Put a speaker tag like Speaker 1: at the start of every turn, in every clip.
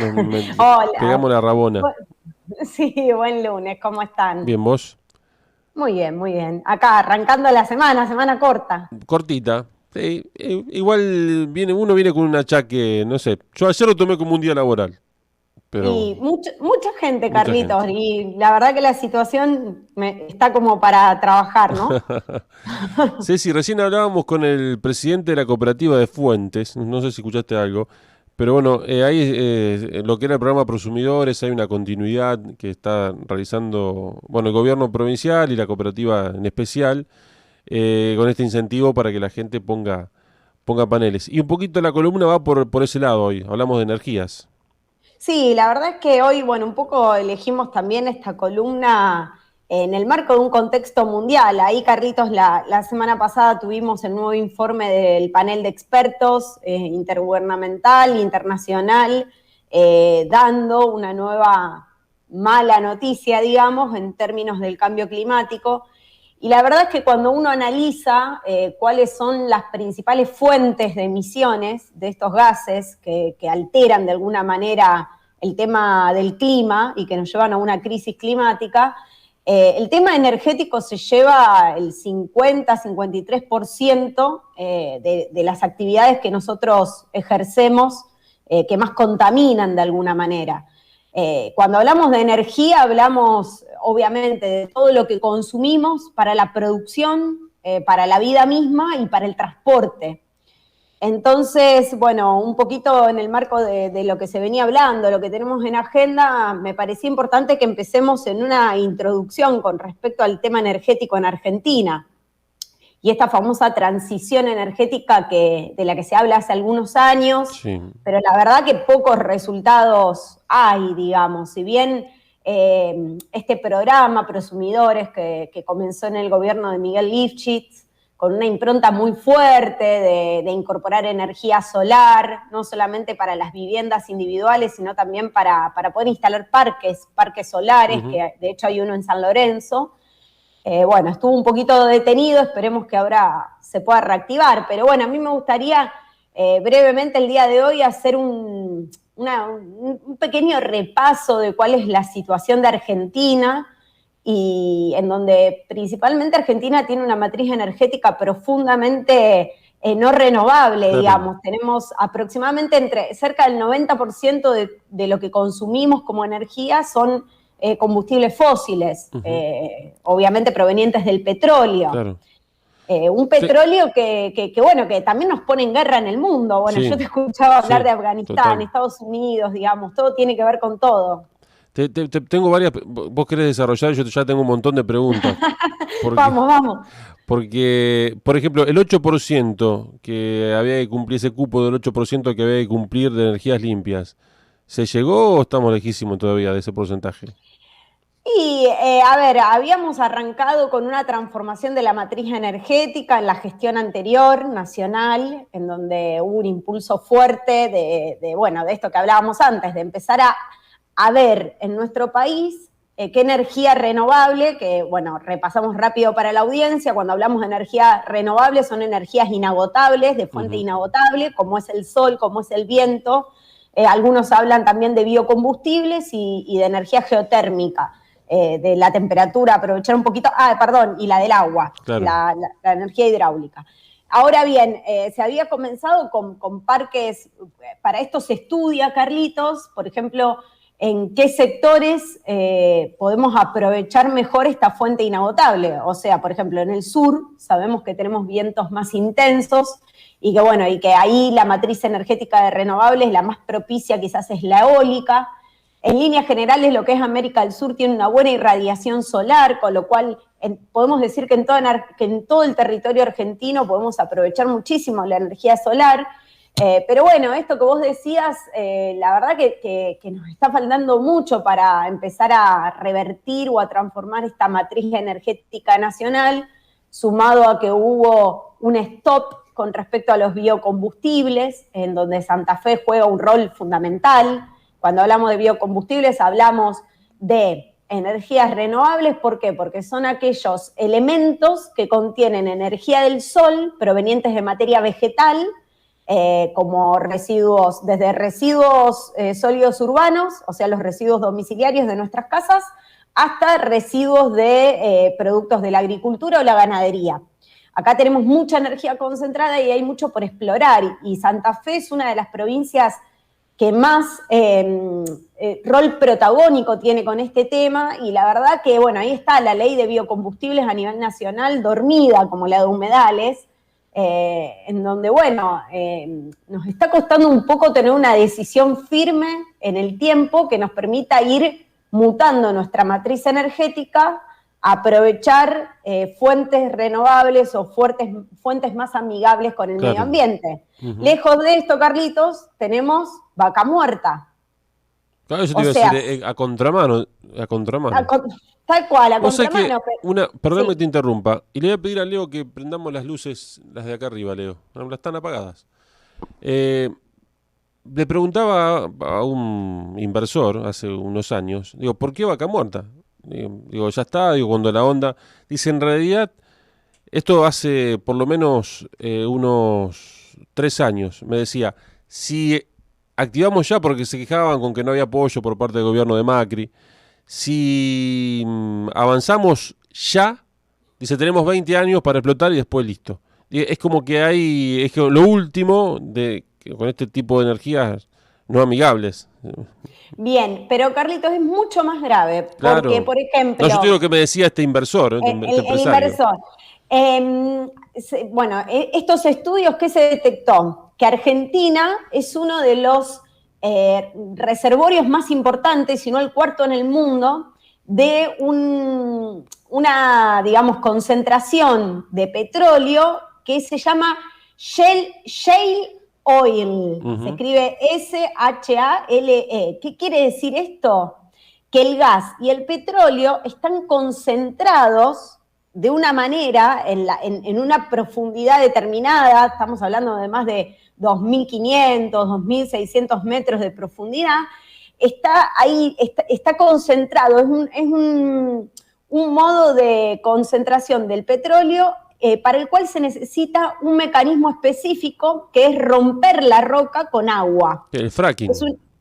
Speaker 1: Pegamos
Speaker 2: Hola.
Speaker 1: la rabona.
Speaker 2: Bu- Sí, buen lunes, ¿cómo están?
Speaker 1: Bien, vos.
Speaker 2: Muy bien, muy bien. Acá arrancando la semana, semana corta.
Speaker 1: Cortita. Sí, igual uno viene con un achaque, no sé. Yo ayer lo tomé como un día laboral, pero
Speaker 2: Y mucha gente,
Speaker 1: mucha
Speaker 2: Carlitos,
Speaker 1: gente.
Speaker 2: y la verdad que la situación está como para trabajar, ¿no?
Speaker 1: Ceci, recién hablábamos con el presidente de la cooperativa de Fuentes, no sé si escuchaste algo, pero bueno, ahí lo que era el programa Prosumidores, hay una continuidad que está realizando, bueno, el gobierno provincial y la cooperativa en especial, con este incentivo para que la gente ponga paneles. Y un poquito la columna va por ese lado hoy, hablamos de energías.
Speaker 2: Sí, la verdad es que hoy, bueno, un poco elegimos también esta columna en el marco de un contexto mundial. Ahí, Carlitos, la semana pasada tuvimos el nuevo informe del panel de expertos intergubernamental, internacional, dando una nueva mala noticia, digamos, en términos del cambio climático. Y la verdad es que cuando uno analiza cuáles son las principales fuentes de emisiones de estos gases que alteran de alguna manera el tema del clima y que nos llevan a una crisis climática, el tema energético se lleva el 50-53% de las actividades que nosotros ejercemos que más contaminan de alguna manera. Cuando hablamos de energía, hablamos obviamente de todo lo que consumimos para la producción, para la vida misma y para el transporte. Entonces, bueno, un poquito en el marco de lo que se venía hablando, lo que tenemos en agenda, me parecía importante que empecemos en una introducción con respecto al tema energético en Argentina y esta famosa transición energética de la que se habla hace algunos años,
Speaker 1: Sí.
Speaker 2: pero la verdad que pocos resultados hay, digamos. Si bien este programa, Prosumidores, que comenzó en el gobierno de Miguel Lifchitz, con una impronta muy fuerte de incorporar energía solar, no solamente para las viviendas individuales, sino también para poder instalar parques solares,
Speaker 1: Ujú.
Speaker 2: que de hecho hay uno en San Lorenzo. Bueno, estuvo un poquito detenido, esperemos que ahora se pueda reactivar, pero bueno, a mí me gustaría brevemente el día de hoy hacer un pequeño repaso de cuál es la situación de Argentina y en donde principalmente Argentina tiene una matriz energética profundamente no renovable,
Speaker 1: Claro.
Speaker 2: digamos. Tenemos aproximadamente cerca del 90% de lo que consumimos como energía son combustibles fósiles,
Speaker 1: Ujú.
Speaker 2: obviamente provenientes del petróleo.
Speaker 1: Claro.
Speaker 2: Un
Speaker 1: Sí,
Speaker 2: petróleo bueno, que también nos pone en guerra en el mundo. Bueno, yo
Speaker 1: sí,
Speaker 2: te escuchaba hablar
Speaker 1: sí,
Speaker 2: de Afganistán,
Speaker 1: total.
Speaker 2: Estados Unidos, digamos, todo tiene que ver con todo.
Speaker 1: Tengo varias. Vos querés desarrollar, yo ya tengo un montón de preguntas. Porque,
Speaker 2: Vamos, vamos.
Speaker 1: porque, por ejemplo, el 8% que había que cumplir, ese cupo del 8% que había que cumplir de energías limpias, ¿se llegó o estamos lejísimos todavía de ese porcentaje?
Speaker 2: Y, a ver, habíamos arrancado con una transformación de la matriz energética en la gestión anterior, nacional, en donde hubo un impulso fuerte bueno, de esto que hablábamos antes, de empezar a ver en nuestro país qué energía renovable, que, bueno, repasamos rápido para la audiencia, cuando hablamos de energía renovable son energías inagotables, de fuente
Speaker 1: Ujú.
Speaker 2: inagotable, como es el sol, como es el viento. Algunos hablan también de biocombustibles y de energía geotérmica de la temperatura, aprovechar un poquito, perdón, y la del agua,
Speaker 1: Claro.
Speaker 2: la energía hidráulica. Ahora bien, se había comenzado con parques, para esto se estudia, Carlitos, por ejemplo, en qué sectores podemos aprovechar mejor esta fuente inagotable. O sea, por ejemplo, en el sur sabemos que tenemos vientos más intensos y que, bueno, y que ahí la matriz energética de renovables, la más propicia quizás es la eólica. En líneas generales, lo que es América del Sur tiene una buena irradiación solar, con lo cual podemos decir que que en todo el territorio argentino podemos aprovechar muchísimo la energía solar. Pero bueno, esto que vos decías, la verdad que nos está faltando mucho para empezar a revertir o a transformar esta matriz energética nacional, sumado a que hubo un stop con respecto a los biocombustibles, en donde Santa Fe juega un rol fundamental. Cuando hablamos de biocombustibles hablamos de energías renovables, ¿por qué? Porque son aquellos elementos que contienen energía del sol provenientes de materia vegetal, como residuos, desde residuos sólidos urbanos, o sea, los residuos domiciliarios de nuestras casas, hasta residuos de productos de la agricultura o la ganadería. Acá tenemos mucha energía concentrada y hay mucho por explorar, y Santa Fe es una de las provincias que más rol protagónico tiene con este tema, y la verdad que, bueno, ahí está la ley de biocombustibles a nivel nacional, dormida como la de humedales, en donde, bueno, nos está costando un poco tener una decisión firme en el tiempo que nos permita ir mutando nuestra matriz energética, aprovechar fuentes renovables o fuentes más amigables con el medio ambiente. Lejos de esto, Carlitos, tenemos vaca muerta.
Speaker 1: Claro, eso te iba a decir, a contramano.
Speaker 2: Tal cual, a contramano.
Speaker 1: Perdón que te interrumpa. Y le voy a pedir a Leo que prendamos las luces, las de acá arriba, Leo. Las están apagadas. Le preguntaba a un inversor hace unos años, digo, ¿por qué vaca muerta? Digo, ya está, cuando la onda... Dice, en realidad, esto hace por lo menos unos 3 años, me decía, si activamos ya, porque se quejaban con que no había apoyo por parte del gobierno de Macri, si avanzamos ya, dice, tenemos 20 años para explotar y después listo. Es como que es que lo último con este tipo de energías no amigables.
Speaker 2: Bien, pero Carlitos, es mucho más grave,
Speaker 1: claro.
Speaker 2: Porque, por ejemplo...
Speaker 1: No, yo te digo que me decía este inversor,
Speaker 2: el inversor. Bueno, estos estudios, ¿qué se detectó? Que Argentina es uno de los reservorios más importantes, si no el cuarto en el mundo, de una, digamos, concentración de petróleo que se llama shale oil, se escribe S-H-A-L-E. ¿Qué quiere decir esto? Que el gas y el petróleo están concentrados de una manera, en una profundidad determinada, estamos hablando de más de 2.500, 2.600 metros de profundidad, está ahí, está concentrado, es un modo de concentración del petróleo para el cual se necesita un mecanismo específico que es romper la roca con agua.
Speaker 1: El fracking.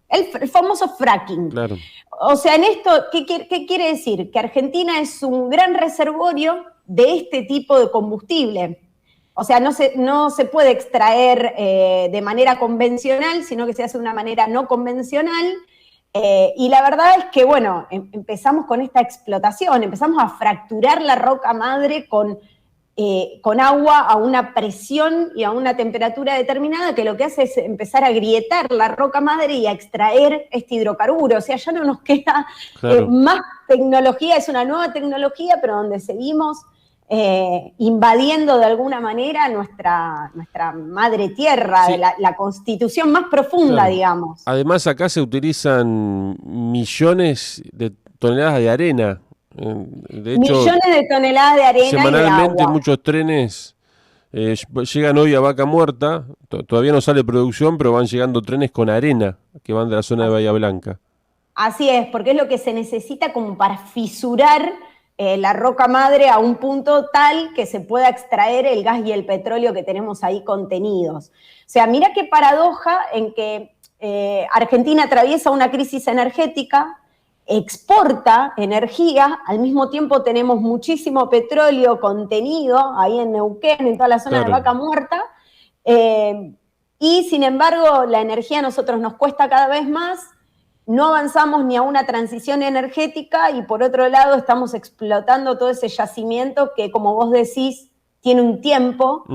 Speaker 2: El famoso fracking.
Speaker 1: Claro.
Speaker 2: O sea, en esto, ¿qué quiere decir? Que Argentina es un gran reservorio de este tipo de combustible. O sea, no se puede extraer de manera convencional, sino que se hace de una manera no convencional. Y la verdad es que, bueno, empezamos con esta explotación, empezamos a fracturar la roca madre con agua a una presión y a una temperatura determinada, que lo que hace es empezar a grietar la roca madre y a extraer este hidrocarburo. O sea, ya no nos queda más tecnología, es una nueva tecnología, pero donde seguimos invadiendo de alguna manera nuestra madre tierra, sí. la constitución más profunda, digamos.
Speaker 1: Además, acá se utilizan millones de toneladas de arena. De hecho,
Speaker 2: millones de toneladas de arena.
Speaker 1: Semanalmente
Speaker 2: y de agua.
Speaker 1: Muchos trenes llegan hoy a Vaca Muerta, todavía no sale producción, pero van llegando trenes con arena que van de la zona de Bahía Blanca.
Speaker 2: Así es, porque es lo que se necesita como para fisurar la roca madre a un punto tal que se pueda extraer el gas y el petróleo que tenemos ahí contenidos. O sea, mira qué paradoja en que Argentina atraviesa una crisis energética, exporta energía, al mismo tiempo tenemos muchísimo petróleo contenido ahí en Neuquén, en toda la zona de Vaca Muerta, y sin embargo la energía a nosotros nos cuesta cada vez más, no avanzamos ni a una transición energética y por otro lado estamos explotando todo ese yacimiento que, como vos decís, tiene un tiempo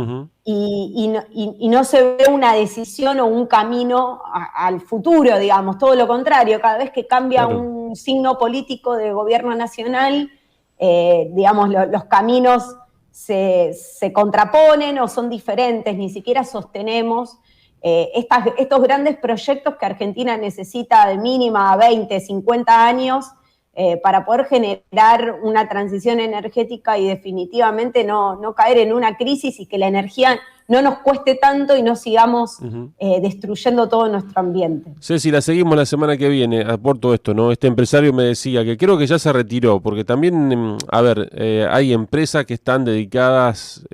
Speaker 2: y no se ve una decisión o un camino al futuro, digamos, todo lo contrario, cada vez que cambia un signo político de gobierno nacional, digamos, los caminos se contraponen o son diferentes, ni siquiera sostenemos estos grandes proyectos que Argentina necesita de mínima 20, 50 años para poder generar una transición energética y definitivamente no caer en una crisis y que la energía no nos cueste tanto y no sigamos destruyendo todo nuestro ambiente.
Speaker 1: Ceci, la seguimos la semana que viene, aporto esto, ¿no? Este empresario me decía que creo que ya se retiró, porque también, hay empresas que están dedicadas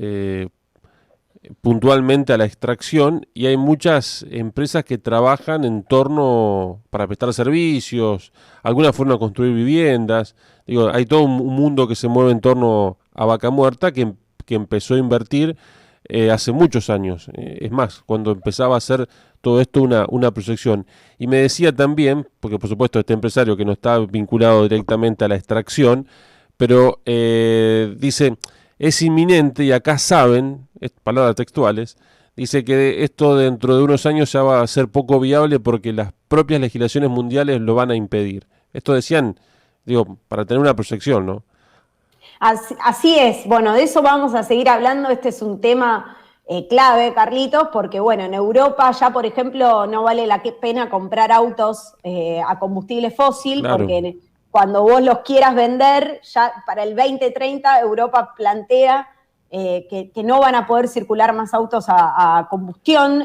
Speaker 1: puntualmente a la extracción, y hay muchas empresas que trabajan en torno para prestar servicios, algunas fueron a construir viviendas. Digo, hay todo un mundo que se mueve en torno a Vaca Muerta que empezó a invertir hace muchos años. Es más, cuando empezaba a hacer todo esto una proyección. Y me decía también, porque por supuesto este empresario que no está vinculado directamente a la extracción, pero dice, es inminente y acá saben, palabras textuales, dice que esto dentro de unos años ya va a ser poco viable porque las propias legislaciones mundiales lo van a impedir. Esto decían, digo, para tener una proyección, ¿no?
Speaker 2: Así es. Bueno, de eso vamos a seguir hablando. Este es un tema clave, Carlitos, porque bueno, en Europa ya, por ejemplo, no vale la pena comprar autos a combustible fósil,
Speaker 1: Claro.
Speaker 2: porque cuando vos los quieras vender, ya para el 2030 Europa plantea que no van a poder circular más autos a combustión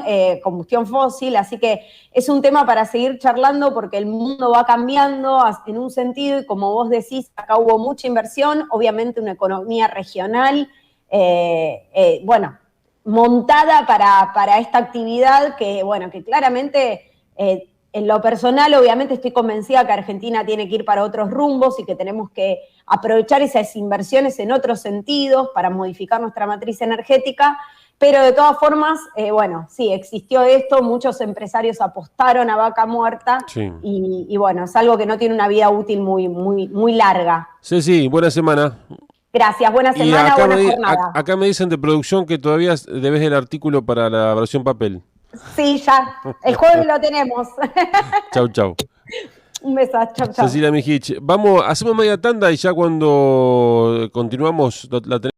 Speaker 2: fósil, así que es un tema para seguir charlando porque el mundo va cambiando en un sentido y como vos decís, acá hubo mucha inversión, obviamente una economía regional, bueno, montada para esta actividad que, bueno, que claramente en lo personal, obviamente estoy convencida que Argentina tiene que ir para otros rumbos y que tenemos que aprovechar esas inversiones en otros sentidos para modificar nuestra matriz energética, pero de todas formas, bueno, sí, existió esto, muchos empresarios apostaron a Vaca Muerta
Speaker 1: Sí.
Speaker 2: y bueno, es algo que no tiene una vida útil muy larga.
Speaker 1: Sí, buena semana.
Speaker 2: Gracias, buena
Speaker 1: Y
Speaker 2: semana, buena jornada.
Speaker 1: acá me dicen de producción que todavía debes el artículo para la versión papel.
Speaker 2: Sí, ya, el jueves lo tenemos.
Speaker 1: Chau.
Speaker 2: Un beso, chau.
Speaker 1: Cecilia Mijich. Hacemos media tanda y ya cuando continuamos la tenemos.